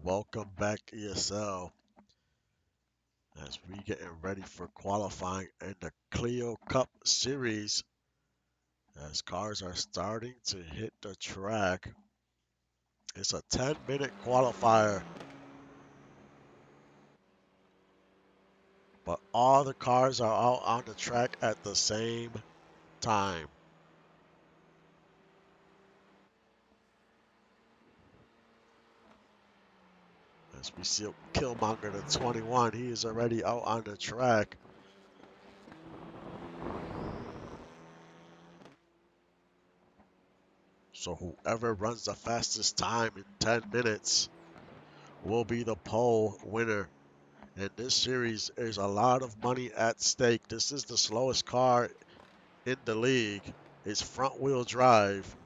Welcome back, ESL, as we getting ready for qualifying in the Clio Cup Series. As cars are starting to hit the track, it's a 10-minute qualifier, but all the cars are out on the track at the same time. As we see Killmonger, the 21, he is already out on the track. So whoever runs the fastest time in 10 minutes will be the pole winner. In this series, there's a lot of money at stake. This is the slowest car in the league. It's front-wheel drive,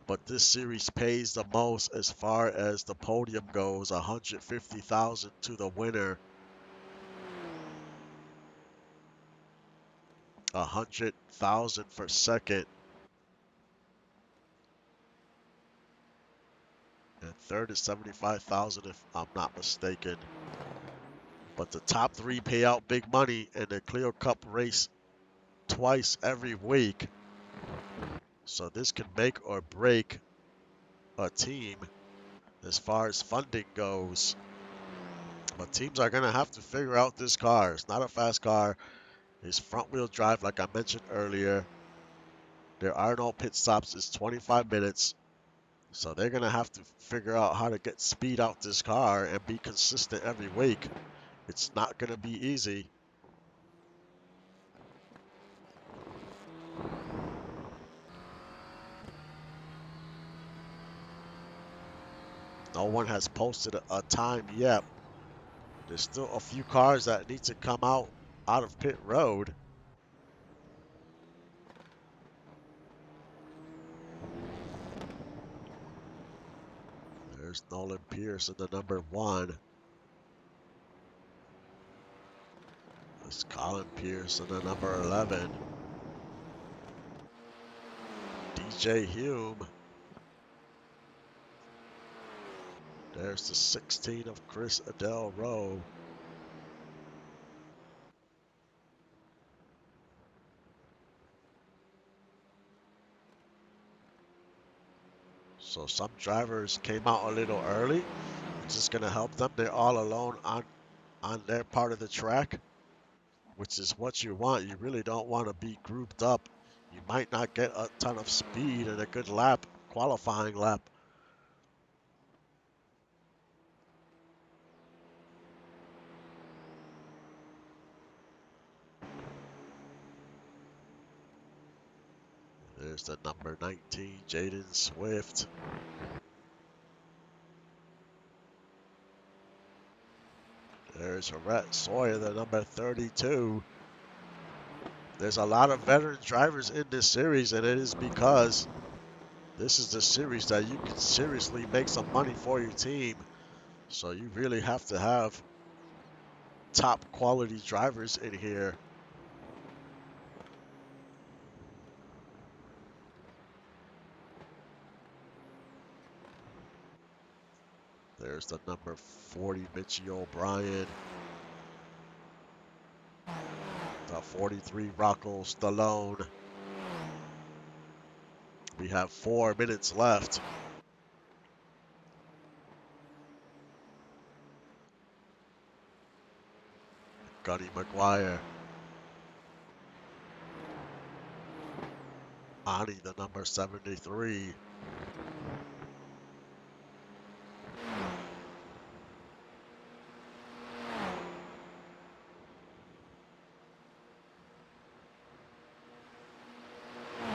but this series pays the most as far as the podium goes. 150,000 to the winner, 100,000 for second, and third is 75,000 if I'm not mistaken. But the top three pay out big money in the Clio Cup race twice every week. So this can make or break a team as far as funding goes. But teams are going to have to figure out this car. It's not a fast car. It's front-wheel drive, like I mentioned earlier. There are no pit stops. It's 25 minutes. So they're going to have to figure out how to get speed out this car and be consistent every week. It's not going to be easy. No one has posted a time yet. There's still a few cars that need to come out of pit road. There's Nolan Pierce in the number 1. There's Colin Pierce in the number 11. DJ Hume. There's the 16 of Chris Adele Rowe. So some drivers came out a little early, which is going to help them. They're all alone on their part of the track, which is what you want. You really don't want to be grouped up. You might not get a ton of speed in a good lap, qualifying lap. There's the number 19, Jaden Swift. There's Rhett Sawyer, the number 32. There's a lot of veteran drivers in this series, and it is because this is the series that you can seriously make some money for your team. So you really have to have top quality drivers in here. There's the number 40, Mitchie O'Brien. The 43, Rocco Stallone. We have 4 minutes left. Gunny McGuire. Ani, the number 73.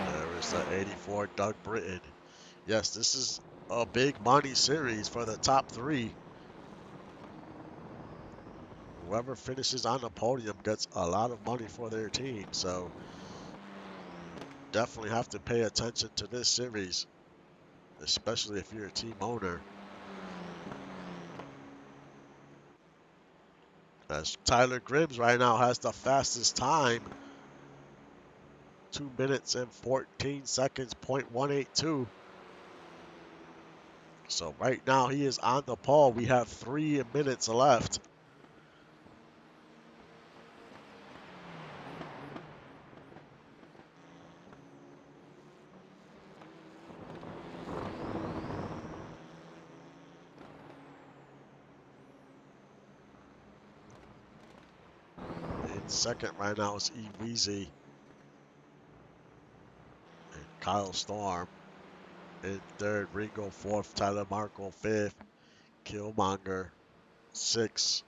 There is the 84, Doug Britton. Yes, this is a big money series for the top 3. Whoever finishes on the podium gets a lot of money for their team. So definitely have to pay attention to this series, especially if you're a team owner. As Tyler Gribbs right now has the fastest time, 2 minutes and 14 seconds, .182. So right now he is on the pole. We have 3 minutes left. In second right now is Eweezy and Kyle Storm. In third, Ringo fourth, Tyler Marco fifth, Killmonger sixth.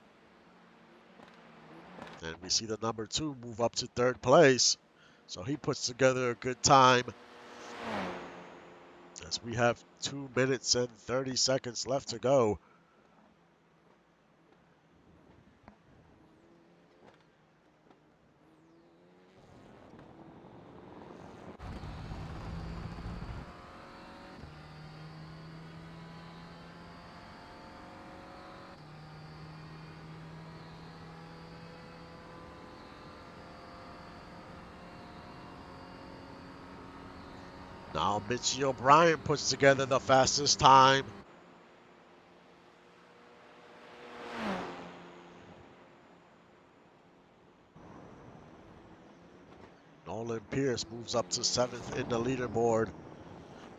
And we see the number 2 move up to third place. So he puts together a good time as we have 2 minutes and 30 seconds left to go. Now Mitchie O'Brien puts together the fastest time. Nolan Pierce moves up to 7th in the leaderboard.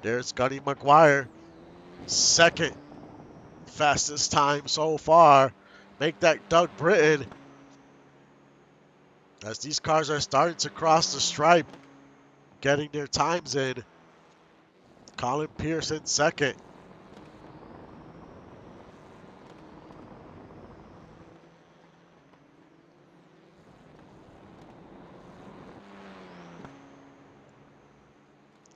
There's Gunny McGuire, second fastest time so far. Make that Doug Britton as these cars are starting to cross the stripe, getting their times in. Colin Pierce in second.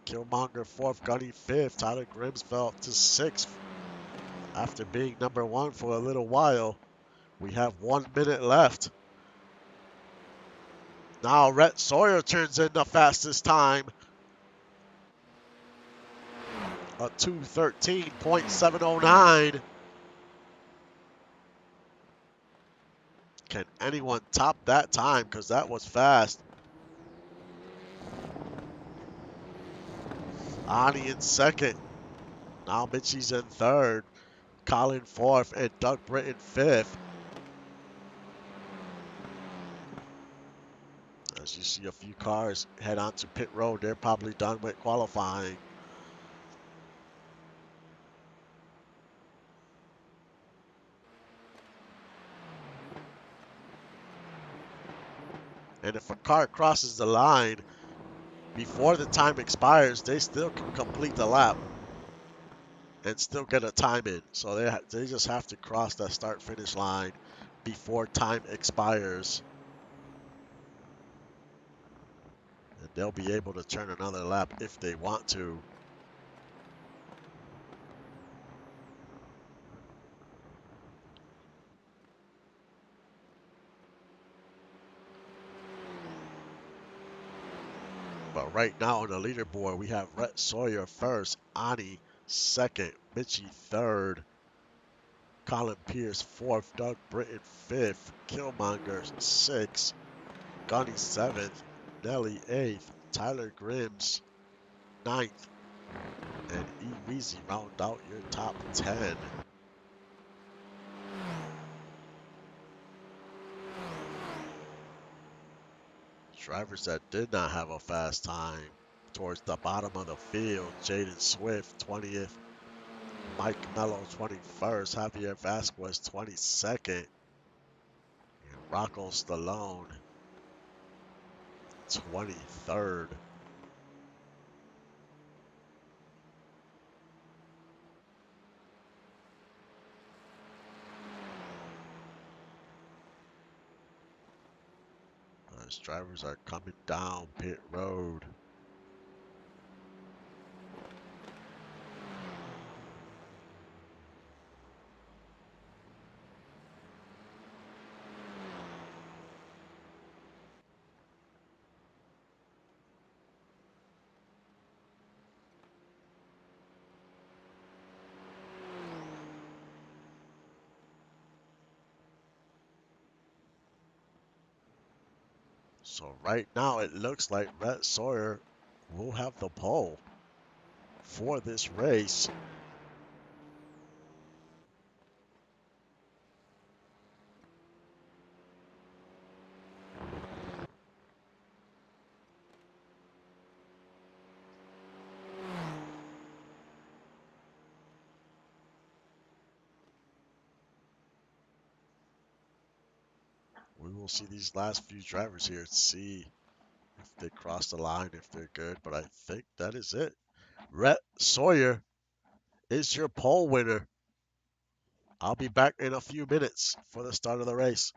Killmonger fourth, Gunny fifth. Tyler Grimsfeld to sixth after being number 1 for a little while. We have 1 minute left. Now Rhett Sawyer turns in the fastest time. A 2:13.709. Can anyone top that time? Because that was fast. Ani in second. Now Mitchie's in third. Colin fourth and Doug Britton fifth. As you see a few cars head onto pit road, they're probably done with qualifying. And if a car crosses the line before the time expires, they still can complete the lap and still get a time in. So they just have to cross that start-finish line before time expires. And they'll be able to turn another lap if they want to. But right now on the leaderboard, we have Rhett Sawyer first, Ani second, Mitchie third, Colin Pierce fourth, Doug Britton fifth, Killmonger sixth, Gunny seventh, Nelly eighth, Tyler Grims ninth, and E-Weezy round out your top 10. Drivers that did not have a fast time towards the bottom of the field, Jaden Swift 20th, Mike Mello 21st, Javier Vasquez 22nd, and Rocco Stallone 23rd. As drivers are coming down pit road. So right now it looks like Rhett Sawyer will have the pole for this race. We will see these last few drivers here, see if they cross the line, if they're good, but I think that is it. Rhett Sawyer is your pole winner. I'll be back in a few minutes for the start of the race.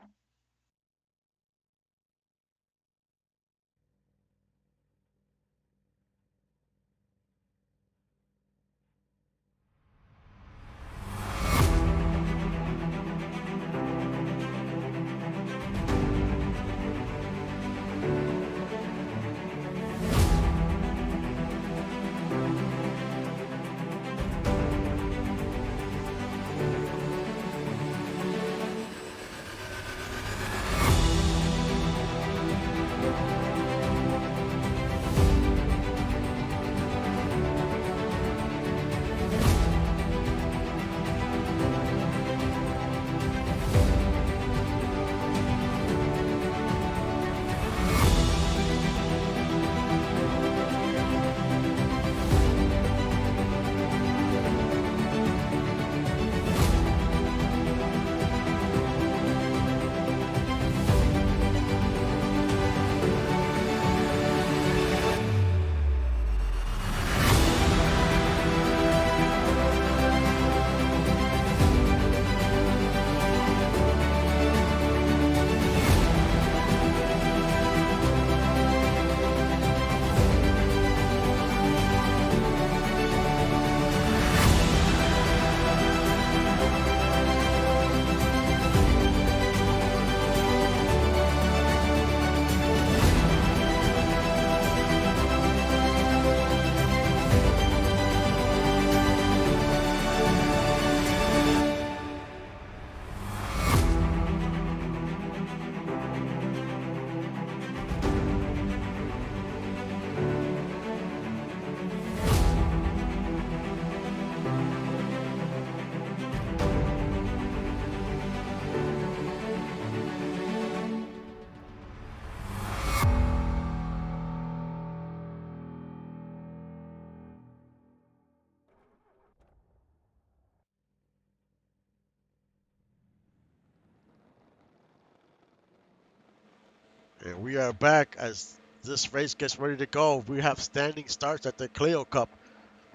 And we are back as this race gets ready to go. We have standing starts at the Clio Cup.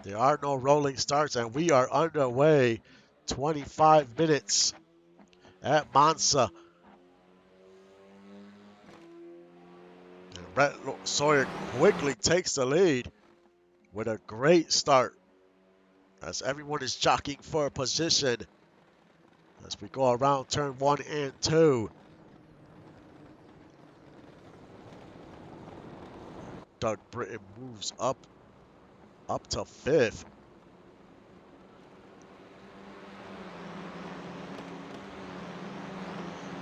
There are no rolling starts, and we are underway. 25 minutes at Monza. And Rhett Sawyer quickly takes the lead with a great start as everyone is jockeying for a position as we go around turn 1 and 2. Doug Britton moves up to 5th.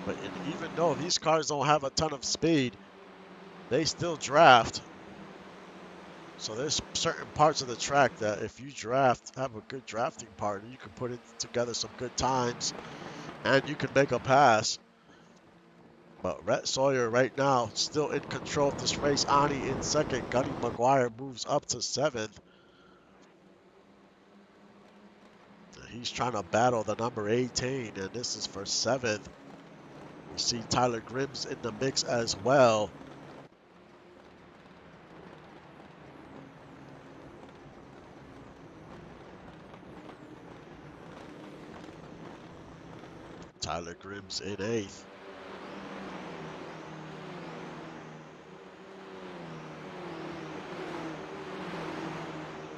But even though these cars don't have a ton of speed, they still draft. So there's certain parts of the track that if you have a good drafting partner, you can put together some good times and you can make a pass. But Rhett Sawyer right now still in control of this race. Ani in second. Gunny McGuire moves up to 7th. He's trying to battle the number 18, and this is for 7th. You see Tyler Grimm's in the mix as well. Tyler Grimm's in 8th.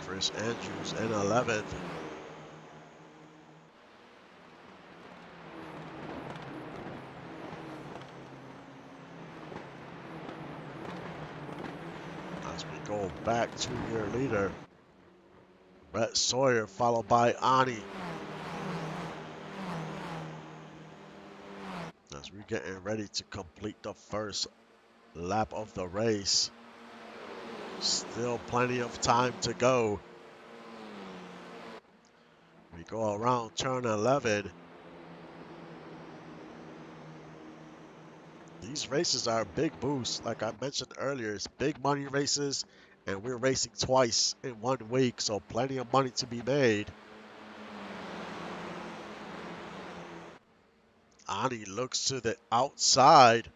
Chris Andrews in 11th. As we go back to your leader, Rhett Sawyer, followed by Ani. As we're getting ready to complete the first lap of the race. Still plenty of time to go. We go around turn 11. These races are a big boost. Like I mentioned earlier, it's big money races, and we're racing twice in 1 week, so plenty of money to be made. Ani looks to the outside.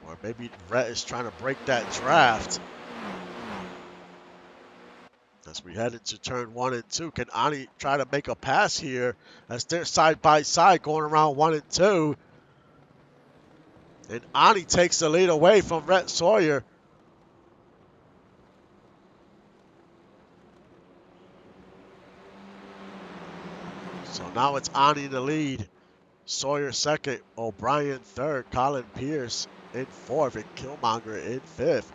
Or maybe Rhett is trying to break that draft. As we head into turn 1 and 2, can Ani try to make a pass here as they're side by side going around 1 and 2? And Ani takes the lead away from Rhett Sawyer. So now it's Ani in the lead. Sawyer second, O'Brien third, Colin Pierce in fourth, and Killmonger in fifth.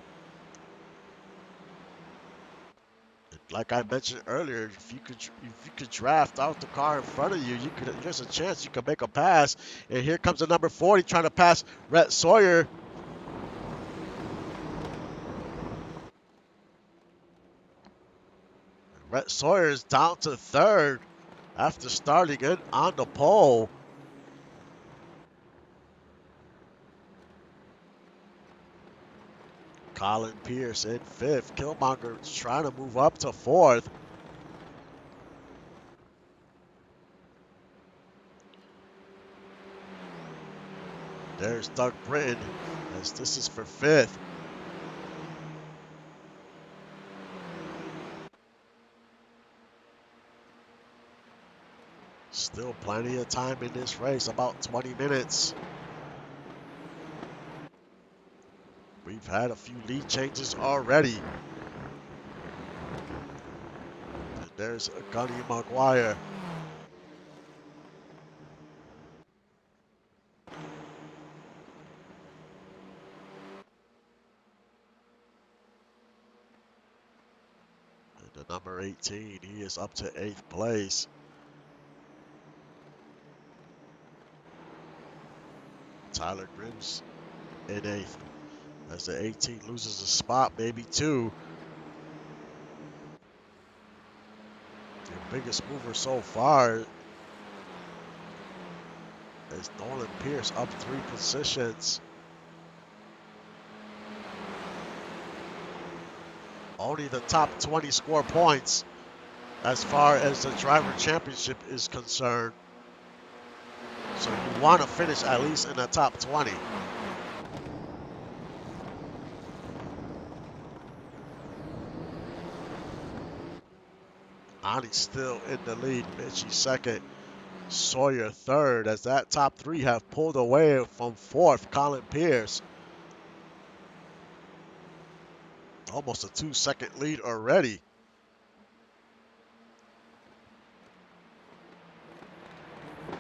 And like I mentioned earlier, if you could draft out the car in front of you, there's a chance you could make a pass. And here comes the number 40 trying to pass Rhett Sawyer. Rhett Sawyer is down to third after starting in on the pole. Colin Pierce in fifth. Killmonger trying to move up to fourth. There's Doug Britton as this is for fifth. Still plenty of time in this race, about 20 minutes. We've had a few lead changes already. And there's Gunny Maguire. And the number 18, he is up to 8th place. Tyler Grims in 8th. As the 18 loses a spot, maybe 2. The biggest mover so far is Nolan Pierce up 3 positions. Only the top 20 score points as far as the driver championship is concerned. So you want to finish at least in the top 20. Ani still in the lead. Mitchie second. Sawyer third, as that top 3 have pulled away from fourth. Colin Pierce. Almost a 2-second lead already.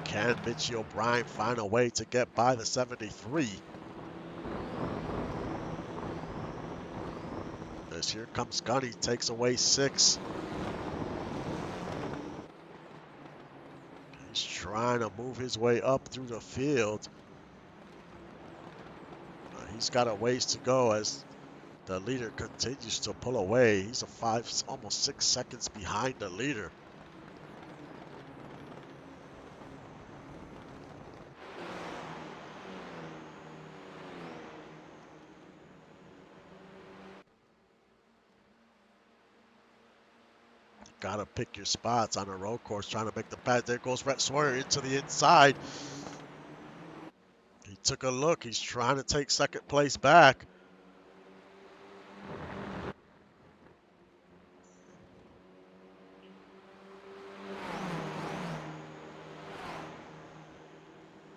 Can Mitchie O'Brien find a way to get by the 73? As here comes Gunny, takes away 6. He's trying to move his way up through the field. He's got a ways to go as the leader continues to pull away. He's almost 6 seconds behind the leader. Gotta pick your spots on a road course, trying to make the pass. There goes Rhett Sawyer into the inside. He took a look. He's trying to take second place back.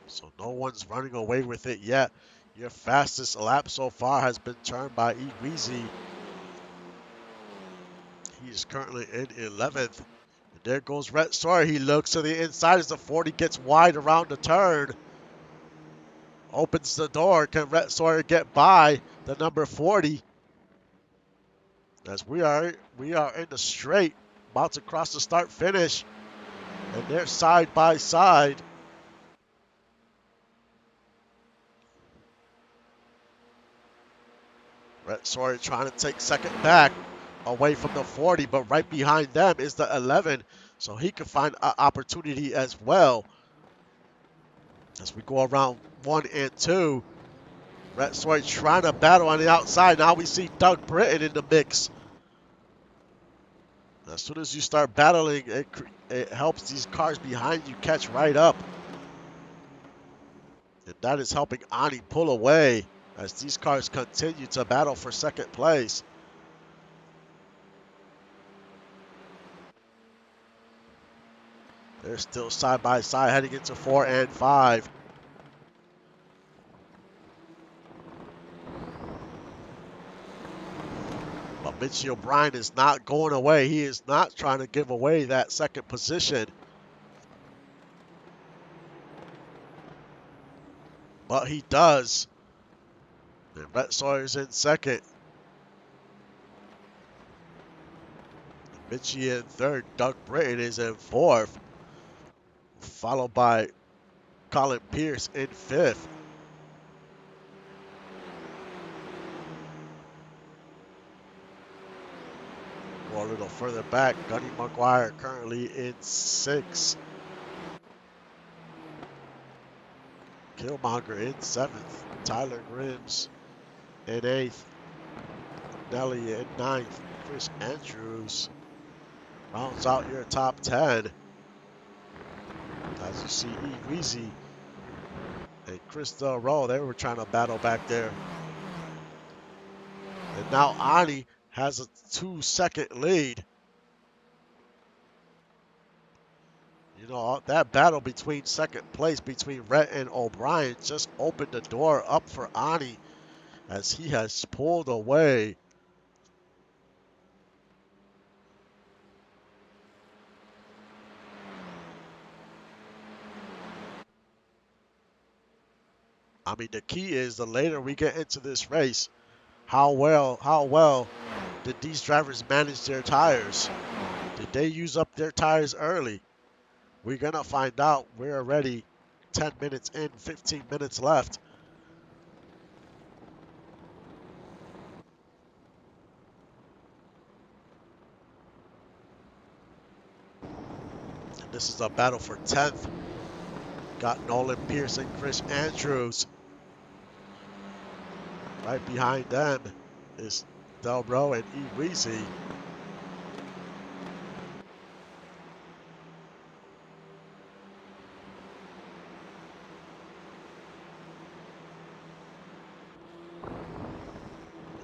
So no one's running away with it yet. Your fastest lap so far has been turned by Eweezy. He is currently in 11th. And there goes Rhett Sawyer. He looks to the inside as the 40 gets wide around the turn. Opens the door. Can Rhett Sawyer get by the number 40? As we are in the straight, about to cross the start finish. And they're side by side. Rhett Sawyer trying to take second back away from the 40, but right behind them is the 11, so he can find an opportunity as well. As we go around 1 and 2, Rhett Sawyer trying to battle on the outside. Now we see Doug Britton in the mix. As soon as you start battling, it helps these cars behind you catch right up. And that is helping Ani pull away as these cars continue to battle for second place. They're still side by side heading into 4 and 5. But Mitchie O'Brien is not going away. He is not trying to give away that second position. But he does. And Brett Sawyer's in second. Mitchie in third. Doug Britton is in fourth. Followed by Colin Pierce in fifth. Well, a little further back, Gunny McGuire currently in sixth. Killmonger in seventh. Tyler Grims in eighth. Nelly in ninth. Chris Andrews rounds out your top 10. As you see, E. Weezy and Chris Del Rowe, they were trying to battle back there. And now Ani has a 2-second lead. You know, that battle between second place between Rhett and O'Brien just opened the door up for Ani as he has pulled away. I mean, the key is the later we get into this race, how well did these drivers manage their tires? Did they use up their tires early? We're going to find out. We're already 10 minutes in, 15 minutes left. And this is a battle for 10th. Got Nolan Pierce and Chris Andrews. Right behind them is Del Rowe and E. Weezy.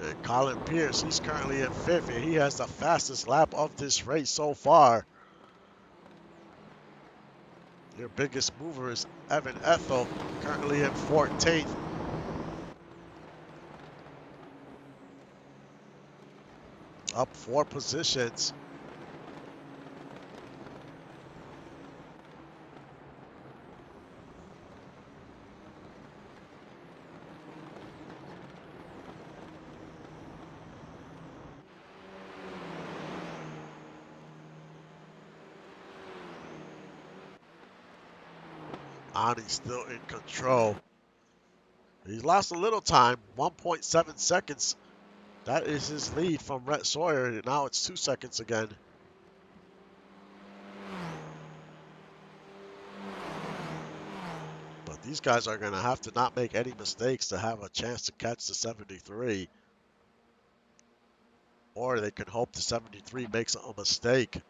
And Colin Pierce, he's currently in fifth, and he has the fastest lap of this race so far. Your biggest mover is Evan Ethel, currently in 14th. Up 4 positions. Ani's still in control. He's lost a little time, 1.7 seconds. That is his lead from Rhett Sawyer, and now it's 2 seconds again. But these guys are going to have to not make any mistakes to have a chance to catch the 73. Or they can hope the 73 makes a mistake.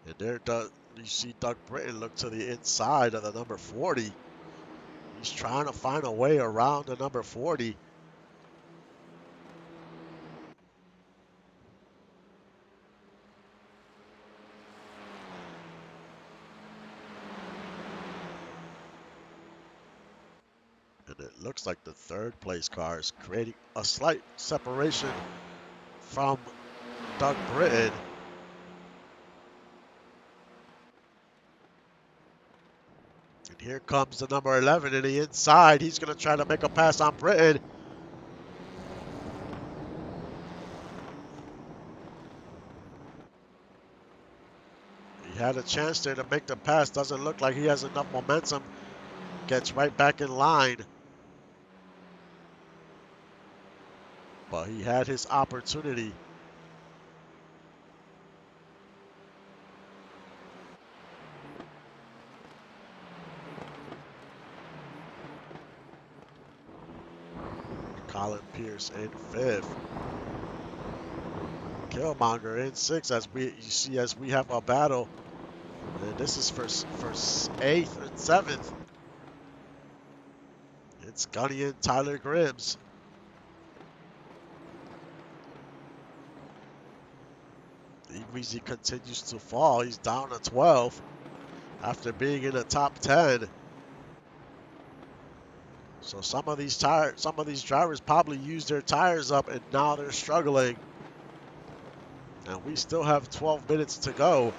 And there you see Doug Britton look to the inside of the number 40. He's trying to find a way around the number 40. And it looks like the third place car is creating a slight separation from Doug Britton. And here comes the number 11 in the inside. He's going to try to make a pass on Britton. He had a chance there to make the pass. Doesn't look like he has enough momentum. Gets right back in line. But he had his opportunity. Colin Pierce in fifth. Killmonger in sixth as we have a battle. And this is for eighth and seventh. In It's Gunny and Tyler Gribbs. Easy continues to fall. He's down to 12 after being in the top 10. So some of these drivers probably used their tires up and now they're struggling. And we still have 12 minutes to go.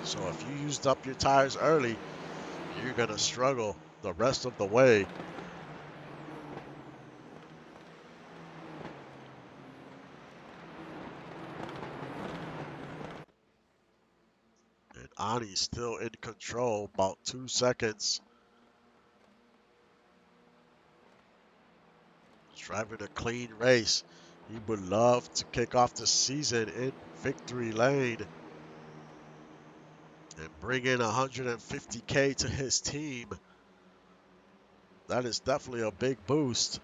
So if you used up your tires early, you're going to struggle the rest of the way. And Ani's still in control, about 2 seconds. He's driving a clean race. He would love to kick off the season in victory lane and bring in 150K to his team. That is definitely a big boost.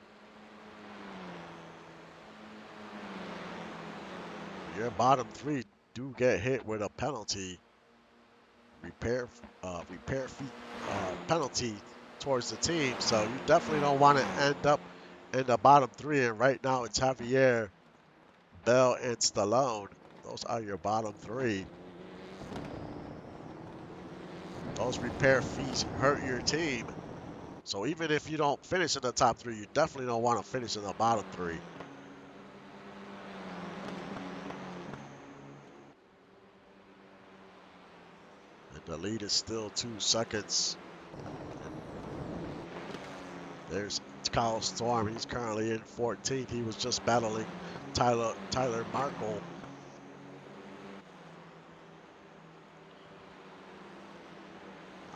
Your bottom three do get hit with a penalty. Repair fee penalty towards the team. So you definitely don't want to end up in the bottom three. And right now it's Javier, Bell, and Stallone. Those are your bottom three. Those repair fees hurt your team. So even if you don't finish in the top three, you definitely don't want to finish in the bottom three. And the lead is still 2 seconds. There's Kyle Storm. He's currently in 14th. He was just battling Tyler Markle.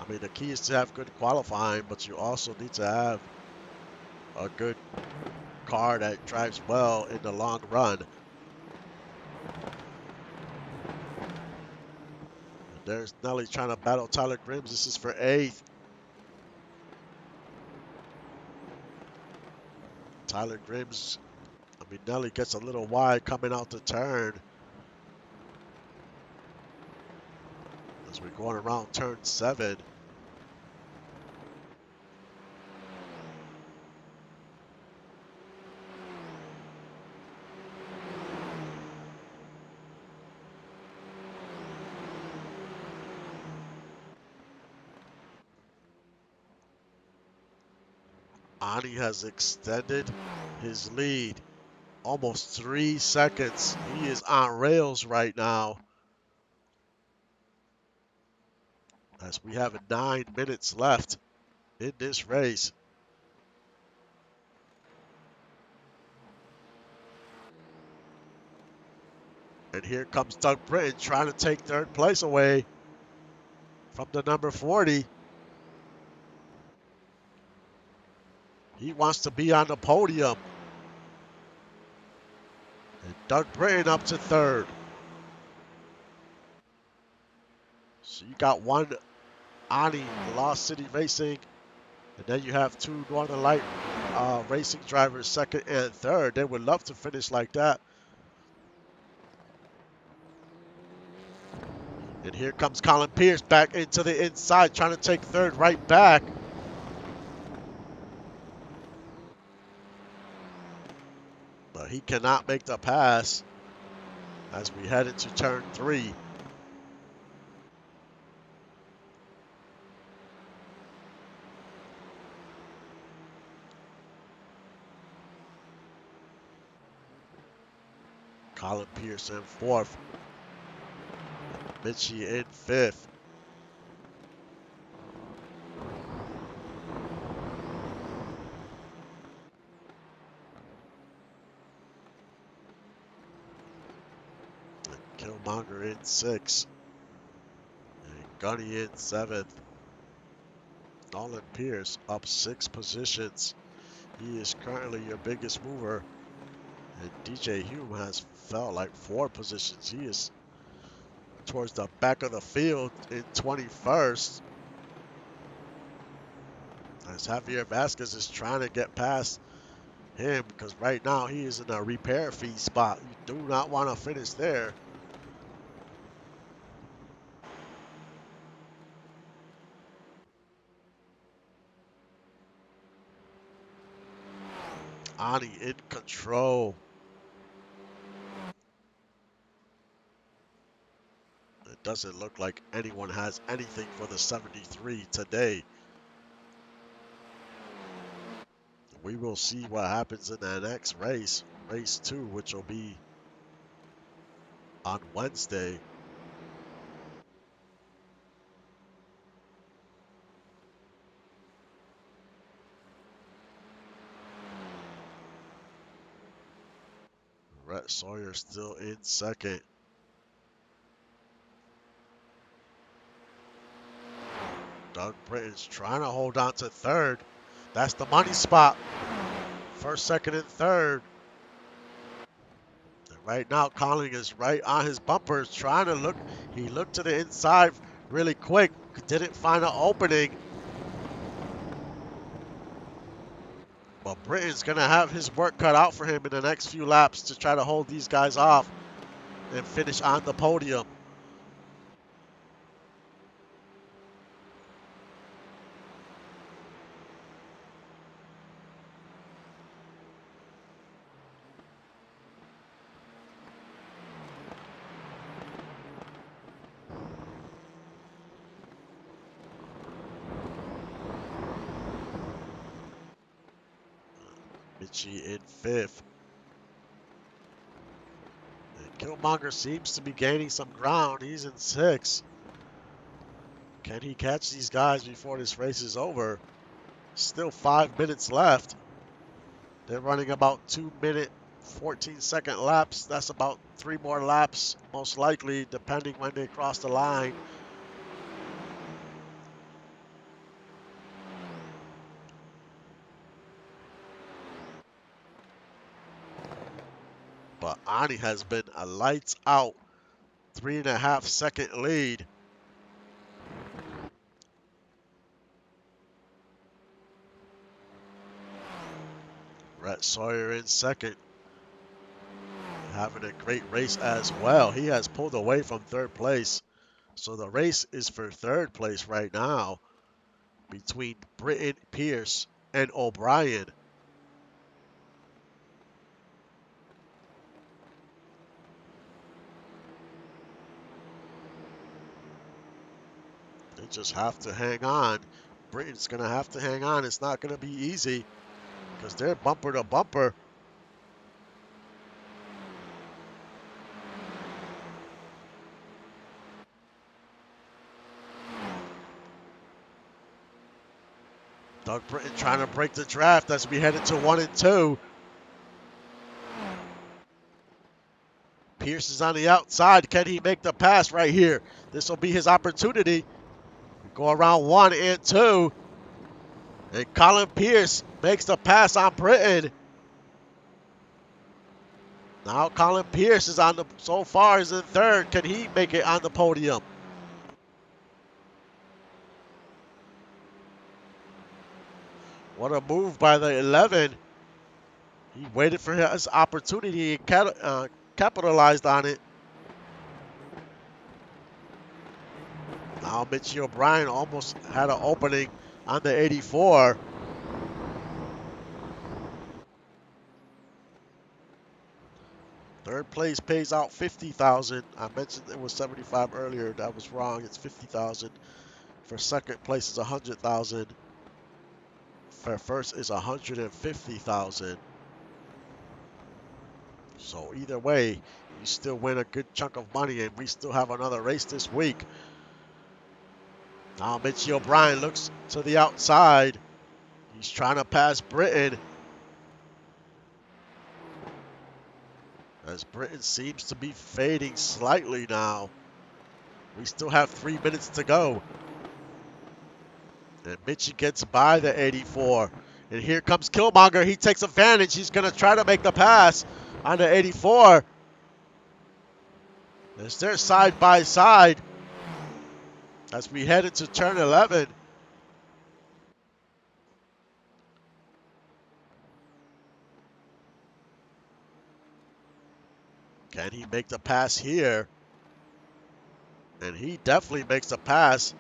I mean, the key is to have good qualifying, but you also need to have a good car that drives well in the long run. And there's Nelly trying to battle Tyler Gribbs. This is for 8th. Tyler Gribbs, I mean, Nelly gets a little wide coming out the turn. As we're going around turn 7. Ani has extended his lead almost 3 seconds. He is on rails right now. As we have 9 minutes left in this race. And here comes Doug Britton trying to take 3rd place away from the number 40. He wants to be on the podium. And Doug Britton up to 3rd. So you got one Ani, Lost City Racing, and then you have 2 Northern Light Racing drivers, 2nd and 3rd. They would love to finish like that. And here comes Colin Pierce back into the inside, trying to take 3rd right back. But he cannot make the pass as we head into turn 3. Colin Pierce in 4th. Mitchie in 5th. And Killmonger in 6th. And Gunny in 7th. Nolan Pierce up 6 positions. He is currently your biggest mover. And DJ Hume has fell like 4 positions. He is towards the back of the field in 21st. As Javier Vasquez is trying to get past him because right now he is in a repair fee spot. You do not want to finish there. Ani in control. It doesn't look like anyone has anything for the 73 today. We will see what happens in the next race, race 2, which will be on Wednesday. Rhett Sawyer still in second. Doug Britton's trying to hold on to third. That's the money spot. First, second, and third. And right now, Colling is right on his bumpers, trying to look. He looked to the inside really quick. Didn't find an opening. But Britton's going to have his work cut out for him in the next few laps to try to hold these guys off and finish on the podium. Mitchie in fifth. And Killmonger seems to be gaining some ground. He's in sixth. Can he catch these guys before this race is over? Still 5 minutes left. They're running about 2-minute, 14-second laps. That's about 3 more laps, most likely, depending when they cross the line. But Ani has been a lights out 3.5-second lead. Rhett Sawyer in second. Having a great race as well. He has pulled away from third place. So the race is for third place right now between Britton, Pierce, and O'Brien. They just have to hang on. Britton's going to have to hang on. It's not going to be easy because they're bumper to bumper. Doug Britton trying to break the draft as we head into 1 and 2. Pierce is on the outside. Can he make the pass right here? This will be his opportunity. We go around 1 and 2. And Colin Pierce makes the pass on Britton. Now Colin Pierce is on the, so far is in third. Can he make it on the podium? What a move by the 11. He waited for his opportunity and capitalized on it. Now Mitchie O'Brien almost had an opening on the 84. Third place pays out $50,000. I mentioned it was 75 earlier. That was wrong. It's 50,000. For second place is 100,000. For first is 150,000. So either way, you still win a good chunk of money, and we still have another race this week. Now Mitchie O'Brien looks to the outside. He's trying to pass Britton. As Britton seems to be fading slightly now. We still have 3 minutes to go. And Mitchie gets by the 84. And here comes Killmonger. He takes advantage. He's going to try to make the pass on the 84. As they're side by side as we head into turn 11. Can he make the pass here? And he definitely makes the pass.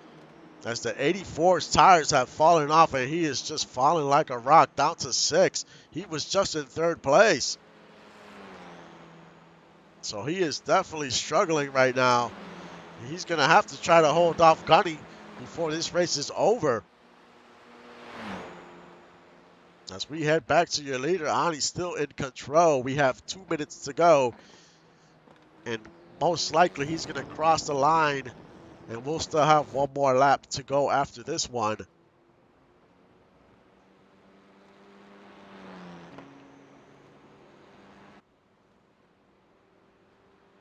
As the 84's tires have fallen off and he is just falling like a rock down to 6th. He was just in 3rd place. So he is definitely struggling right now. He's going to have to try to hold off Gunny before this race is over. As we head back to your leader, Ani's still in control. We have 2 minutes to go. And most likely he's going to cross the line. And we'll still have one more lap to go after this one.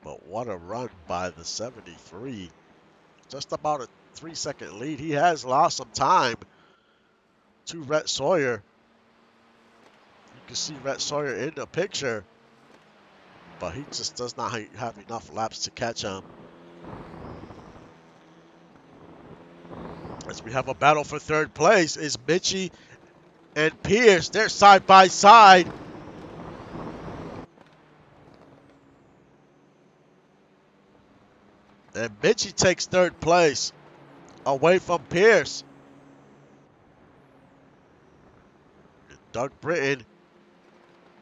But what a run by the 73. Just about a 3-second lead. He has lost some time to Rhett Sawyer. You can see Rhett Sawyer in the picture. But he just does not have enough laps to catch him. As we have a battle for 3rd place is Mitchie and Pierce. They're side by side. And Mitchie takes 3rd place away from Pierce. And Doug Britton,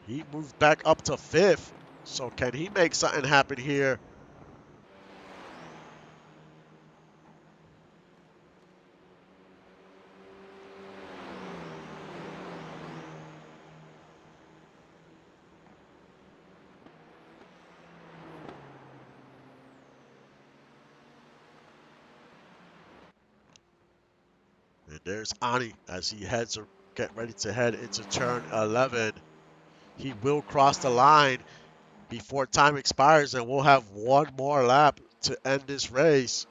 he moved back up to 5th. So can he make something happen here? And there's Ani as he get ready to head into turn 11. He will cross the line before time expires, and we'll have one more lap to end this race.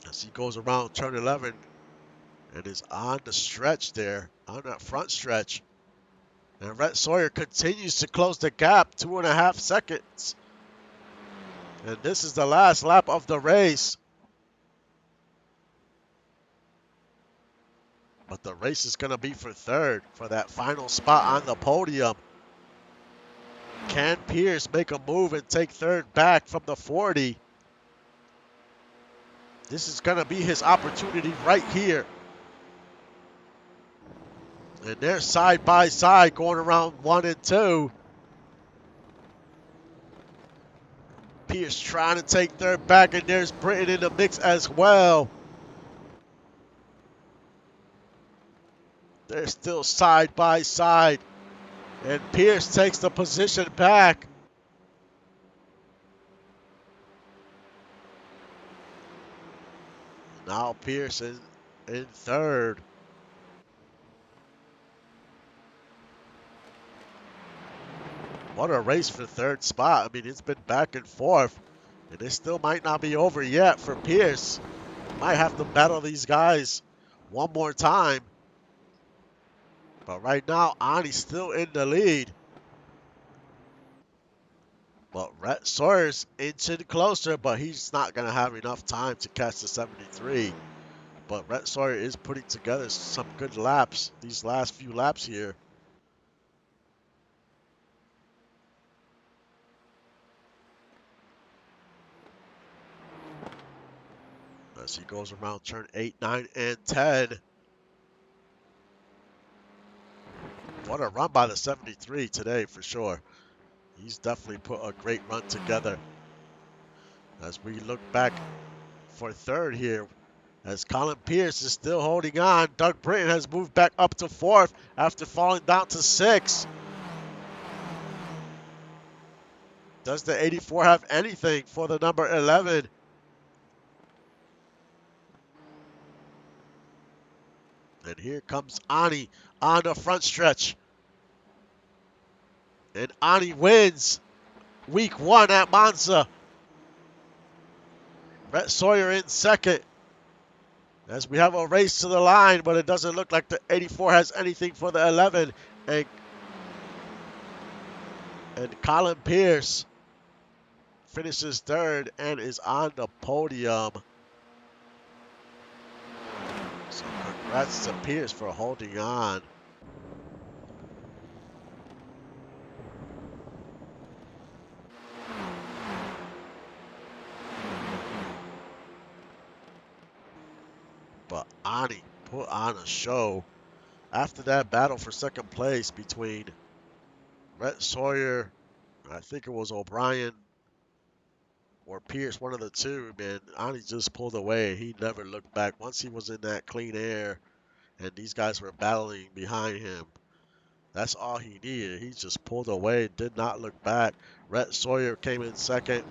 As he goes around turn 11 and is on the stretch there, on that front stretch. And Rhett Sawyer continues to close the gap, 2.5 seconds. And this is the last lap of the race. But the race is going to be for 3rd, for that final spot on the podium. Can Pierce make a move and take 3rd back from the 40? This is going to be his opportunity right here. And they're side by side going around 1 and 2. Pierce trying to take 3rd back, and there's Britton in the mix as well. They're still side by side. And Pierce takes the position back. Now Pierce in 3rd. What a race for 3rd spot. I mean, it's been back and forth. And it still might not be over yet for Pierce. Might have to battle these guys one more time. But right now, Ani's still in the lead. But Rhett Sawyer's inching closer, but he's not going to have enough time to catch the 73. But Rhett Sawyer is putting together some good laps, these last few laps here. As he goes around turn 8, 9, and 10. What a run by the 73 today for sure. He's definitely put a great run together. As we look back for 3rd here, as Colin Pierce is still holding on. Doug Britton has moved back up to 4th after falling down to 6th. Does the 84 have anything for the number 11? And here comes Ani on the front stretch. And Ani wins week 1 at Monza. Rhett Sawyer in 2nd. As we have a race to the line, but it doesn't look like the 84 has anything for the 11. And Colin Pierce finishes 3rd and is on the podium. So congrats to Pierce for holding on. But Ani put on a show after that battle for second place between Rhett Sawyer, I think it was O'Brien or Pierce, one of the two, man. Ani just pulled away. He never looked back. Once he was in that clean air and these guys were battling behind him, that's all he needed. He just pulled away, did not look back. Rhett Sawyer came in second.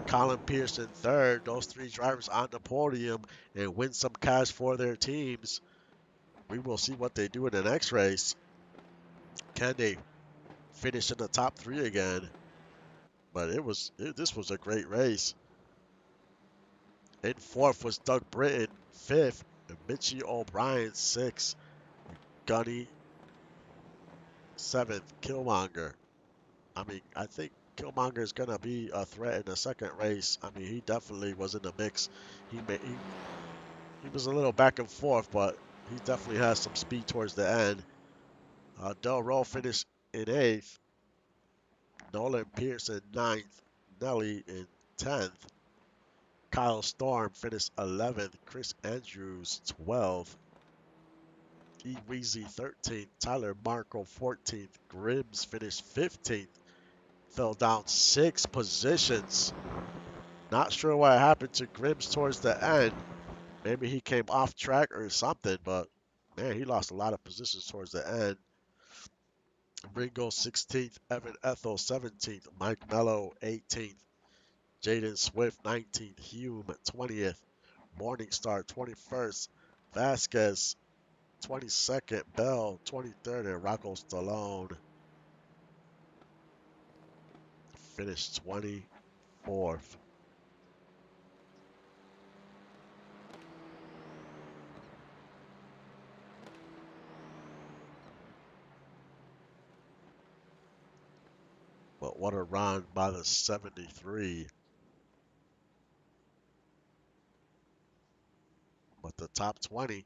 Colin Pierce in third. Those three drivers on the podium and win some cash for their teams. We will see what they do in the next race. Can they finish in the top three again? But this was a great race. In fourth was Doug Britton, fifth, and Mitchie O'Brien, sixth, Gunny, seventh, Killmonger. I mean, I think Killmonger is gonna be a threat in the second race. I mean, he definitely was in the mix. He was a little back and forth, but he definitely has some speed towards the end. Del Rowe finished in eighth. Nolan Pierce in ninth. Nelly in 10th. Kyle Storm finished 11th. Chris Andrews 12th. E Weezy 13th. Tyler Marco 14th. Grims finished 15th. Fell down 6 positions. Not sure what happened to Grims towards the end. Maybe he came off track or something, but man, he lost a lot of positions towards the end. Ringo 16th. Evan Ethel 17th. Mike Mello 18th. Jaden Swift 19th. Hume 20th. Morningstar 21st. Vasquez 22nd. Bell 23rd. And Rocco Stallone finished 24th. But what a run by the 73. But the top 20,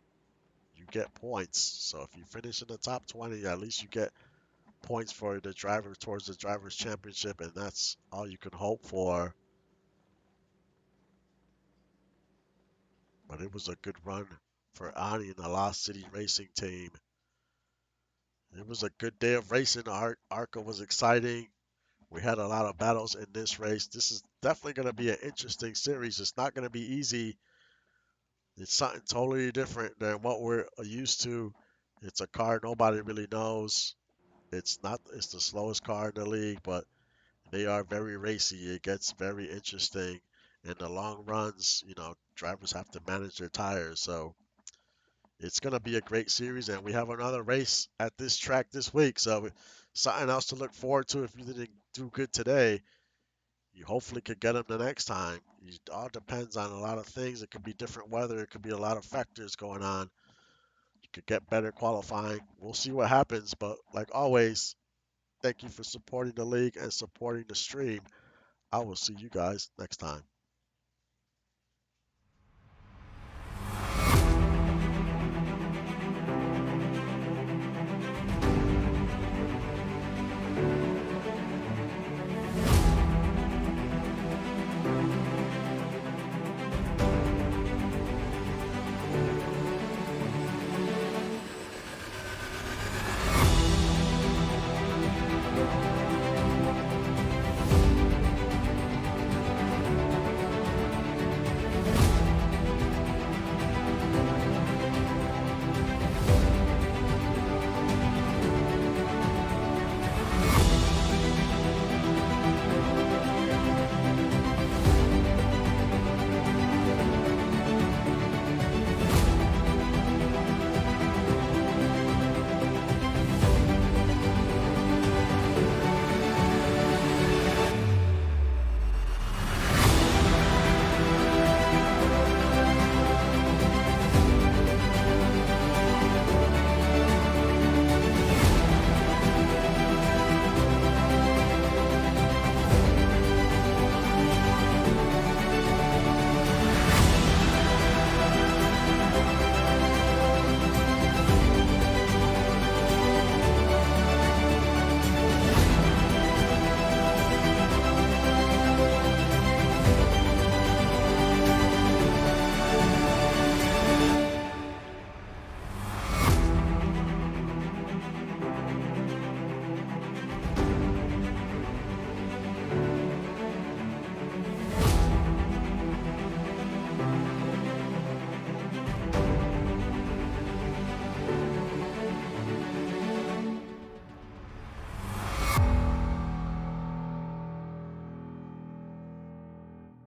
you get points. So if you finish in the top 20, at least you get points for the driver towards the Drivers' Championship, and that's all you can hope for. But it was a good run for Ani and the Lost City Racing Team. It was a good day of racing. ARCA was exciting. We had a lot of battles in this race. This is definitely going to be an interesting series. It's not going to be easy. It's something totally different than what we're used to. It's a car nobody really knows. It's the slowest car in the league, but they are very racy. It gets very interesting. In the long runs, drivers have to manage their tires. So it's going to be a great series, and we have another race at this track this week. So something else to look forward to. If you didn't do good today, you hopefully could get them the next time. It all depends on a lot of things. It could be different weather. It could be a lot of factors going on. You could get better qualifying. We'll see what happens. But like always, thank you for supporting the league and supporting the stream. I will see you guys next time.